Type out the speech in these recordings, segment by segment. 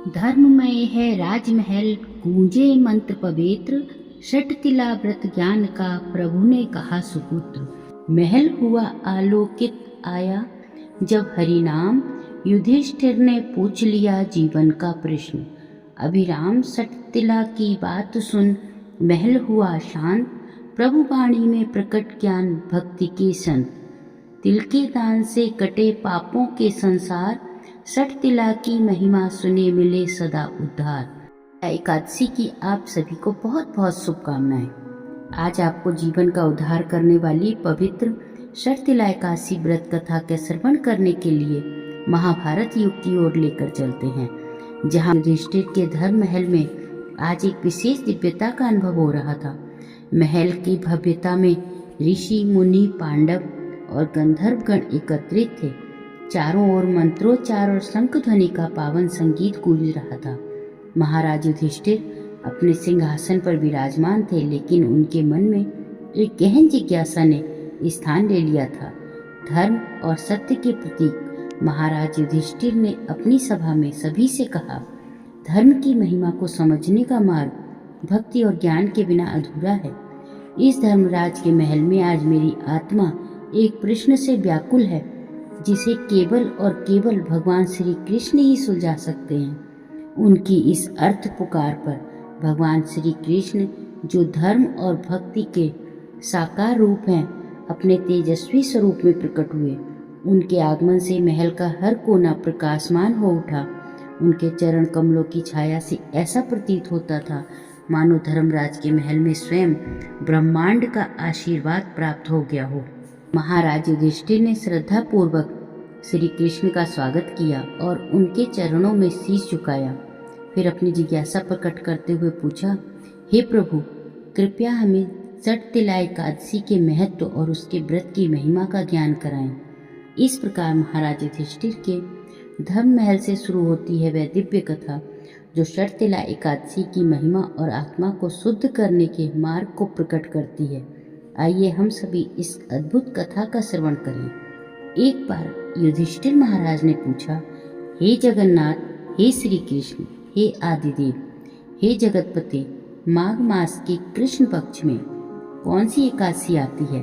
धर्ममय है राजमहल, गूंजे मंत्र पवित्र, षटतिला व्रत ज्ञान का प्रभु ने कहा सुपुत्र। महल हुआ आलोकित आया जब हरि नाम, युधिष्ठिर ने पूछ लिया जीवन का प्रश्न। अभिराम षटतिला की बात सुन महल हुआ शांत, प्रभु वाणी में प्रकट ज्ञान भक्ति के संत। तिल के दान से कटे पापों के संसार, षटतिला की महिमा सुने मिले सदा उद्धार। एकादशी की आप सभी को बहुत बहुत शुभकामनाएं। आज आपको जीवन का उद्धार करने वाली पवित्र षटतिला एकादशी व्रत कथा के श्रवण करने के लिए महाभारत युग की ओर लेकर चलते हैं, जहां युधिष्ठिर के धर्म महल में आज एक विशेष दिव्यता का अनुभव हो रहा था। महल की भव्यता में ऋषि मुनि पांडव और गंधर्वगण एकत्रित थे। चारों ओर मंत्रोच्चार और शंख ध्वनि का पावन संगीत गूंज रहा था। महाराज युधिष्ठिर अपने सिंहासन पर विराजमान थे, लेकिन उनके मन में एक गहन जिज्ञासा ने स्थान ले लिया था। धर्म और सत्य के प्रतीक महाराज युधिष्ठिर ने अपनी सभा में सभी से कहा, धर्म की महिमा को समझने का मार्ग भक्ति और ज्ञान के बिना अधूरा है। इस धर्मराज के महल में आज मेरी आत्मा एक प्रश्न से व्याकुल है, जिसे केवल और केवल भगवान श्री कृष्ण ही सुलझा सकते हैं। उनकी इस अर्थ पुकार पर भगवान श्री कृष्ण, जो धर्म और भक्ति के साकार रूप हैं, अपने तेजस्वी स्वरूप में प्रकट हुए। उनके आगमन से महल का हर कोना प्रकाशमान हो उठा। उनके चरण कमलों की छाया से ऐसा प्रतीत होता था मानो धर्मराज के महल में स्वयं ब्रह्मांड का आशीर्वाद प्राप्त हो गया हो। महाराज युधिष्ठिर ने श्रद्धा पूर्वक श्री कृष्ण का स्वागत किया और उनके चरणों में शीश झुकाया। फिर अपनी जिज्ञासा प्रकट करते हुए पूछा, हे प्रभु, कृपया हमें षटतिला एकादशी के महत्व और उसके व्रत की महिमा का ज्ञान कराएं। इस प्रकार महाराज युधिष्ठिर के धर्म महल से शुरू होती है वह दिव्य कथा, जो षटतिला एकादशी की महिमा और आत्मा को शुद्ध करने के मार्ग को प्रकट करती है। आइए हम सभी इस अद्भुत कथा का श्रवण करें। एक बार युधिष्ठिर महाराज ने पूछा, हे जगन्नाथ, हे श्री कृष्ण, हे आदिदेव, हे जगतपते, माघ मास के कृष्ण पक्ष में कौन सी एकादशी आती है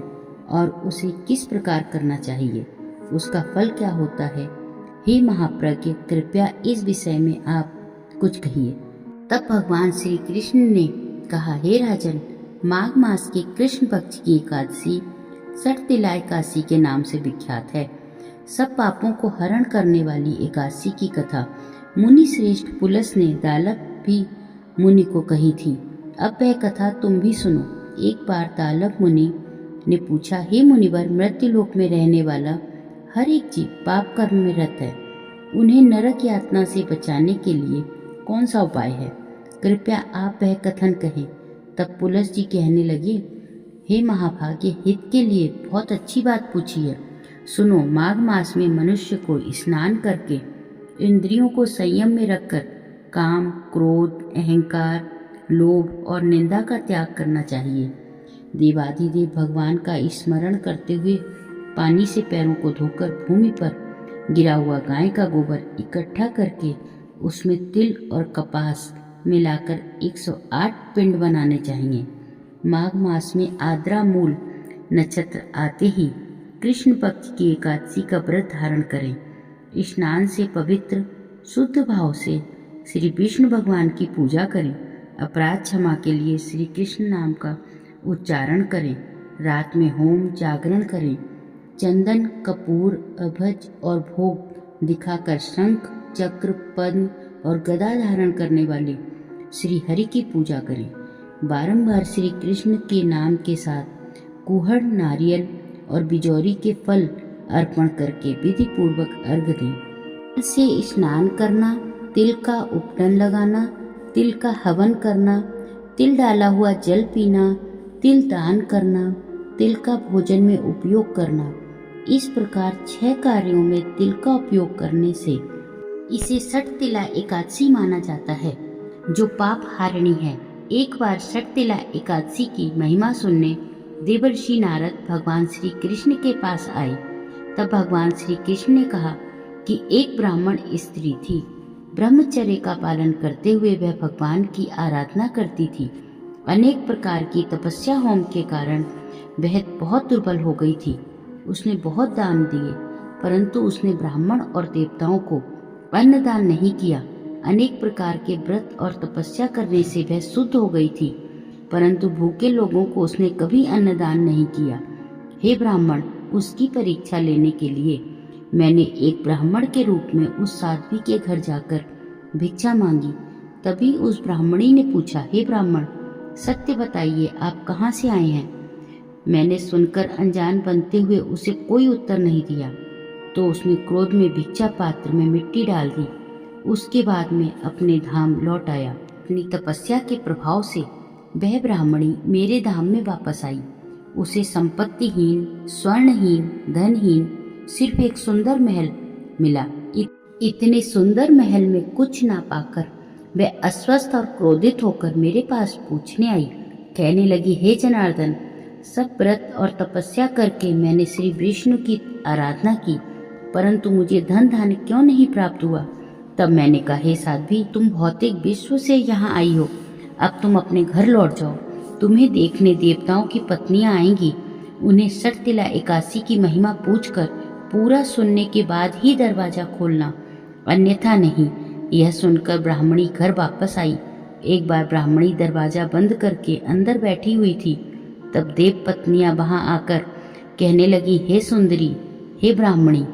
और उसे किस प्रकार करना चाहिए, उसका फल क्या होता है? हे महाप्रज्ञ, कृपया इस विषय में आप कुछ कहिए। तब भगवान श्री कृष्ण ने कहा, हे राजन, माघ मास के कृष्ण पक्ष की एकादशी षटतिला एकादशी के नाम से विख्यात है। सब पापों को हरण करने वाली एकादशी की कथा मुनि श्रेष्ठ पुलस ने दालक भी मुनि को कही थी। अब वह कथा तुम भी सुनो। एक बार दालक मुनि ने पूछा, हे मुनिवर, मृत्युलोक में रहने वाला हर एक जीव पाप कर्म में रत है। उन्हें नरक यातना से बचाने के लिए कौन सा उपाय है? कृपया आप वह कथन कहें। तब पुलस जी कहने लगे, हे महाभाग्य, हित के लिए बहुत अच्छी बात पूछी है। सुनो, माघ मास में मनुष्य को स्नान करके इंद्रियों को संयम में रखकर काम, क्रोध, अहंकार, लोभ और निंदा का त्याग करना चाहिए। देवाधिदेव भगवान का स्मरण करते हुए पानी से पैरों को धोकर भूमि पर गिरा हुआ गाय का गोबर इकट्ठा करके उसमें तिल और कपास मिलाकर 108 पिंड बनाने चाहिए। माघ मास में आद्रा मूल नक्षत्र आते ही कृष्ण पक्ष की एकादशी का व्रत धारण करें। स्नान से पवित्र शुद्ध भाव से श्री विष्णु भगवान की पूजा करें। अपराध क्षमा के लिए श्री कृष्ण नाम का उच्चारण करें। रात में होम जागरण करें। चंदन, कपूर, अभज और भोग दिखाकर शंख, चक्र, पद्म और गदा धारण करने वाले श्री हरि की पूजा करें। बारंबार श्री कृष्ण के नाम के साथ कुहड़, नारियल और बिजौरी के फल अर्पण करके विधि पूर्वक अर्घ दें। तिल से स्नान करना, तिल का उपटन लगाना, तिल का हवन करना, तिल डाला हुआ जल पीना, तिल दान करना, तिल का भोजन में उपयोग करना। इस प्रकार 6 कार्यों में तिल का उपयोग करने से इसे षटतिला एकादशी माना जाता है, जो पाप हारिणी है। एक बार षटतिला एकादशी की महिमा सुनने देवर्षि नारद भगवान श्री कृष्ण के पास आए। तब भगवान श्री कृष्ण ने कहा कि एक ब्राह्मण स्त्री थी। ब्रह्मचर्य का पालन करते हुए वह भगवान की आराधना करती थी। अनेक प्रकार की तपस्या होम के कारण वह बहुत दुर्बल हो गई थी। उसने बहुत दान दिए, परंतु उसने ब्राह्मण और देवताओं को अन्नदान नहीं किया। अनेक प्रकार के व्रत और तपस्या करने से वह शुद्ध हो गई थी, परंतु भूखे लोगों को उसने कभी अन्नदान नहीं किया। हे ब्राह्मण, उसकी परीक्षा लेने के लिए मैंने एक ब्राह्मण के रूप में उस साध्वी के घर जाकर भिक्षा मांगी। तभी उस ब्राह्मणी ने पूछा, हे ब्राह्मण, सत्य बताइए, आप कहाँ से आए हैं? मैंने सुनकर अनजान बनते हुए उसे कोई उत्तर नहीं दिया, तो उसने क्रोध में भिक्षा पात्र में मिट्टी डाल दी। उसके बाद में अपने धाम लौट आया। अपनी तपस्या के प्रभाव से वह ब्राह्मणी मेरे धाम में वापस आई। उसे संपत्तिहीन, स्वर्णहीन, धनहीन सिर्फ एक सुंदर महल मिला। इतने सुंदर महल में कुछ ना पाकर वह अस्वस्थ और क्रोधित होकर मेरे पास पूछने आई। कहने लगी, हे जनार्दन, सब व्रत और तपस्या करके मैंने श्री विष्णु की आराधना की, परंतु मुझे धन धान्य क्यों नहीं प्राप्त हुआ? तब मैंने कहा, हे साध्वी, तुम भौतिक विश्व से यहाँ आई हो, अब तुम अपने घर लौट जाओ। तुम्हें देखने देवताओं की पत्नियां आएंगी। उन्हें षटतिला एकादशी की महिमा पूछकर पूरा सुनने के बाद ही दरवाजा खोलना, अन्यथा नहीं। यह सुनकर ब्राह्मणी घर वापस आई। एक बार ब्राह्मणी दरवाजा बंद करके अंदर बैठी हुई थी। तब देव पत्नियां वहां आकर कहने लगी, हे सुंदरी, हे ब्राह्मणी,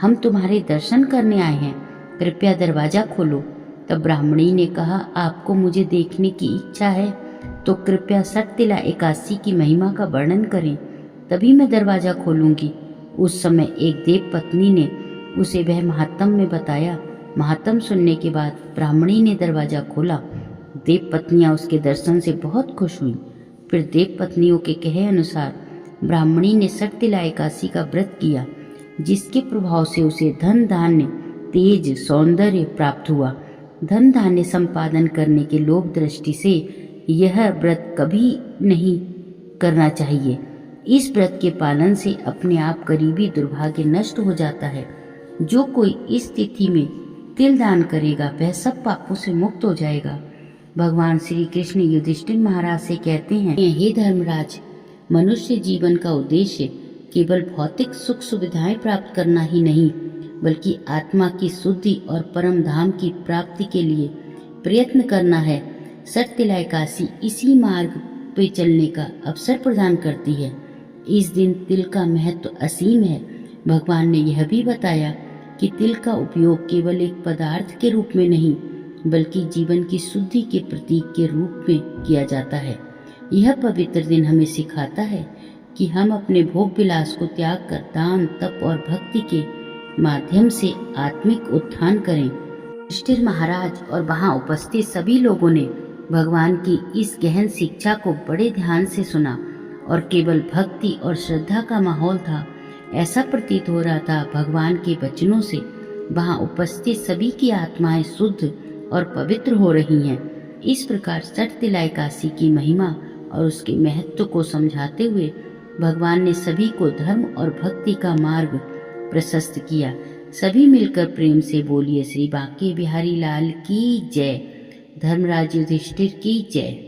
हम तुम्हारे दर्शन करने आए हैं, कृपया दरवाजा खोलो। तब ब्राह्मणी ने कहा, आपको मुझे देखने की इच्छा है तो कृपया षटतिला एकादशी की महिमा का वर्णन करें, तभी मैं दरवाजा खोलूंगी। उस समय एक देव पत्नी ने उसे वह महात्म में बताया। महात्म सुनने के बाद ब्राह्मणी ने दरवाजा खोला। देव पत्नियां उसके दर्शन से बहुत खुश हुई। फिर देव पत्नियों के कहे अनुसार ब्राह्मणी ने षटतिला एकादशी का व्रत किया, जिसके प्रभाव से उसे धन धान्य, तेज, सौंदर्य प्राप्त हुआ। धन धान्य संपादन करने के लोभ दृष्टि से यह व्रत कभी नहीं करना चाहिए। इस व्रत के पालन से अपने आप गरीबी दुर्भाग्य नष्ट हो जाता है। जो कोई इस तिथि में तिल दान करेगा वह सब पापों से मुक्त हो जाएगा। भगवान श्री कृष्ण युधिष्ठिर महाराज से कहते हैं, हे धर्मराज, मनुष्य जीवन का उद्देश्य केवल भौतिक सुख सुविधाएं प्राप्त करना ही नहीं, बल्कि आत्मा की शुद्धि और परम धाम की प्राप्ति के लिए प्रयत्न करना है। षटतिला एकादशी इसी मार्ग पे चलने का अवसर प्रदान करती है। इस दिन तिल का महत्व असीम है। भगवान ने यह भी बताया कि तिल का उपयोग केवल एक पदार्थ के रूप में नहीं, बल्कि जीवन की शुद्धि के प्रतीक के रूप में किया जाता है। यह पवित्र दिन हमें सिखाता है कि हम अपने भोग विलास को त्याग कर दान, तप और भक्ति के माध्यम से आत्मिक उत्थान करें। युधिष्ठिर महाराज और वहां उपस्थित सभी लोगों ने भगवान की इस गहन शिक्षा को बड़े ध्यान से सुना और केवल भक्ति और श्रद्धा का माहौल था। ऐसा प्रतीत हो रहा था भगवान के वचनों से वहां उपस्थित सभी की आत्माएं शुद्ध और पवित्र हो रही हैं। इस प्रकार षटतिला एकादशी की महिमा और उसके महत्व को समझाते हुए भगवान ने सभी को धर्म और भक्ति का मार्ग प्रशस्त किया। सभी मिलकर प्रेम से बोलिए, श्री बांके बिहारी लाल की जय। धर्मराज युधिष्ठिर की जय।